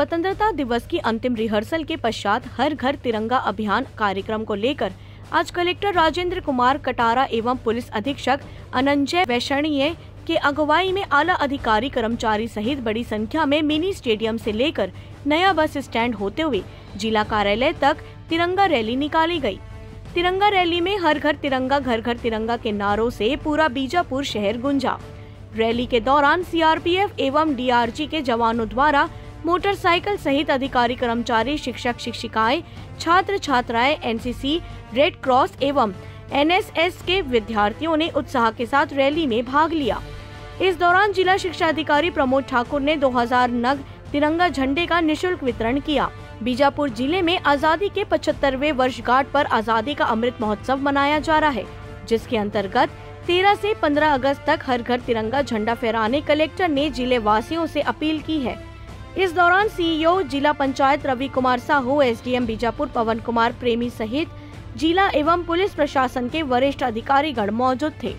स्वतंत्रता दिवस की अंतिम रिहर्सल के पश्चात हर घर तिरंगा अभियान कार्यक्रम को लेकर आज कलेक्टर राजेंद्र कुमार कटारा एवं पुलिस अधीक्षक अनंजय वैष्णीय के अगुवाई में आला अधिकारी कर्मचारी सहित बड़ी संख्या में मिनी स्टेडियम से लेकर नया बस स्टैंड होते हुए जिला कार्यालय तक तिरंगा रैली निकाली गई। तिरंगा रैली में हर घर तिरंगा घर घर तिरंगा के नारों से पूरा बीजापुर शहर गूंजा। रैली के दौरान सीआरपीएफ एवं डीआरजी के जवानों द्वारा मोटरसाइकिल सहित अधिकारी कर्मचारी शिक्षक शिक्षिकाएं छात्र छात्राएं एनसीसी रेड क्रॉस एवं एनएसएस के विद्यार्थियों ने उत्साह के साथ रैली में भाग लिया। इस दौरान जिला शिक्षा अधिकारी प्रमोद ठाकुर ने 2000 नग तिरंगा झंडे का निशुल्क वितरण किया। बीजापुर जिले में आजादी के 75वें वर्षगांठ पर आजादी का अमृत महोत्सव मनाया जा रहा है, जिसके अंतर्गत 13 से 15 अगस्त तक हर घर तिरंगा झंडा फहराने कलेक्टर ने जिले वासियों से अपील की है। इस दौरान सीईओ जिला पंचायत रवि कुमार साहू, एसडीएम बीजापुर पवन कुमार प्रेमी सहित जिला एवं पुलिस प्रशासन के वरिष्ठ अधिकारीगण मौजूद थे।